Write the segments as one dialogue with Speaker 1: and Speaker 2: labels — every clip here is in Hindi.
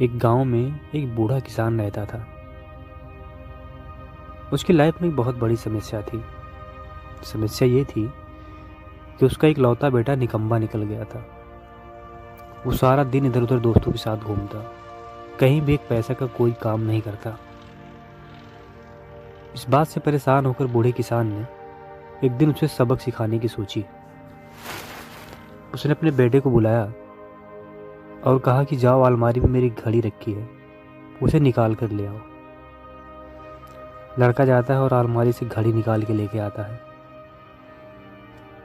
Speaker 1: एक गांव में एक बूढ़ा किसान रहता था। उसकी लाइफ में एक बहुत बड़ी समस्या थी। समस्या ये थी कि उसका एक लौता बेटा निकम्मा निकल गया था। वो सारा दिन इधर उधर दोस्तों के साथ घूमता, कहीं भी एक पैसा का कोई काम नहीं करता। इस बात से परेशान होकर बूढ़े किसान ने एक दिन उसे सबक सिखाने की सोची। उसने अपने बेटे को बुलाया और कहा कि जाओ, अलमारी में मेरी घड़ी रखी है, उसे निकाल कर ले आओ। लड़का जाता है और अलमारी से घड़ी निकाल के लेके आता है।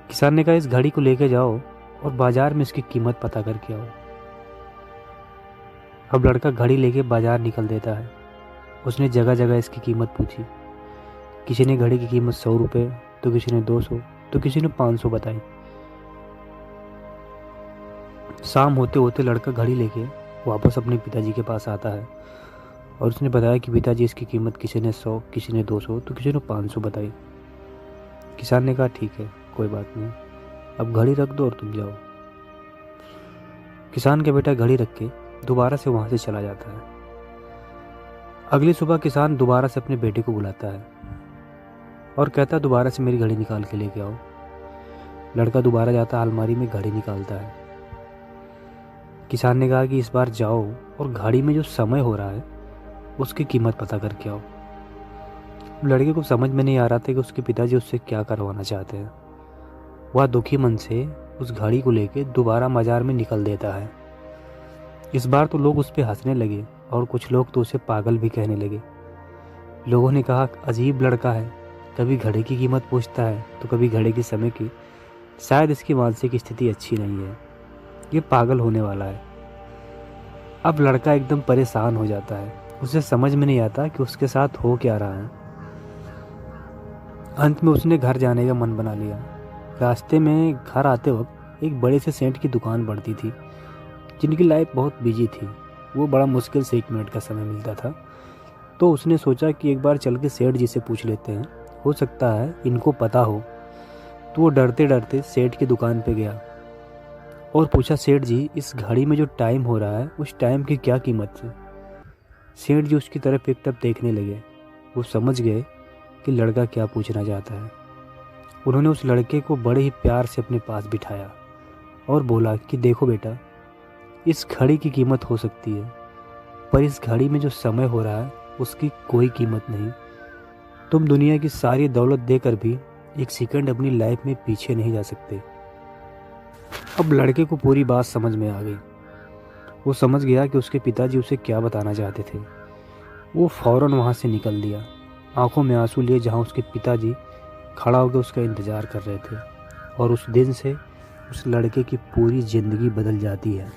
Speaker 1: किसान ने कहा, इस घड़ी को लेके जाओ और बाजार में इसकी कीमत पता करके आओ। अब लड़का घड़ी लेके बाजार निकल देता है। उसने जगह जगह इसकी कीमत पूछी। किसी ने घड़ी की कीमत 100 रुपये, तो किसी ने 200, तो किसी ने 500 बताई। शाम होते होते लड़का घड़ी लेके वापस अपने पिताजी के पास आता है और उसने बताया कि पिताजी, इसकी कीमत किसी ने 100, किसी ने 200, तो किसी ने 500 बताई। किसान ने कहा, ठीक है, कोई बात नहीं, अब घड़ी रख दो और तुम जाओ। किसान का बेटा घड़ी रख के दोबारा से वहां से चला जाता है। अगली सुबह किसान दोबारा से अपने बेटे को बुलाता है और कहता है, दोबारा से मेरी घड़ी निकाल के लेके आओ। लड़का दोबारा जाता है, अलमारी में घड़ी निकालता है। किसान ने कहा कि इस बार जाओ और घड़ी में जो समय हो रहा है उसकी कीमत पता करके आओ। लड़के को समझ में नहीं आ रहा था कि उसके पिताजी उससे क्या करवाना चाहते हैं। वह दुखी मन से उस घड़ी को लेके दोबारा बाजार में निकल देता है। इस बार तो लोग उस पर हंसने लगे और कुछ लोग तो उसे पागल भी कहने लगे। लोगों ने कहा, अजीब लड़का है, कभी घड़ी की कीमत पूछता है तो कभी घड़ी के समय की। शायद इसकी मानसिक स्थिति अच्छी नहीं है, ये पागल होने वाला है। अब लड़का एकदम परेशान हो जाता है। उसे समझ में नहीं आता कि उसके साथ हो क्या रहा है। अंत में उसने घर जाने का मन बना लिया। रास्ते में घर आते वक्त एक बड़े से सेंट की दुकान पड़ती थी, जिनकी लाइफ बहुत बिजी थी। वो बड़ा मुश्किल से 1 मिनट का समय मिलता था। तो उसने सोचा कि एक बार चल के सेठ जी से पूछ लेते हैं, हो सकता है इनको पता हो। तो वो डरते डरते सेठ की दुकान पे गया और पूछा, सेठ जी, इस घड़ी में जो टाइम हो रहा है उस टाइम की क्या कीमत है? सेठ जी उसकी तरफ एक टक देखने लगे। वो समझ गए कि लड़का क्या पूछना चाहता है। उन्होंने उस लड़के को बड़े ही प्यार से अपने पास बिठाया और बोला कि देखो बेटा, इस घड़ी की कीमत हो सकती है, पर इस घड़ी में जो समय हो रहा है उसकी कोई कीमत नहीं। तुम दुनिया की सारी दौलत देकर भी एक सेकंड अपनी लाइफ में पीछे नहीं जा सकते। अब लड़के को पूरी बात समझ में आ गई। वो समझ गया कि उसके पिताजी उसे क्या बताना चाहते थे। वो फौरन वहाँ से निकल दिया, आंखों में आंसू लिए, जहाँ उसके पिताजी खड़ा होकर उसका इंतज़ार कर रहे थे। और उस दिन से उस लड़के की पूरी ज़िंदगी बदल जाती है।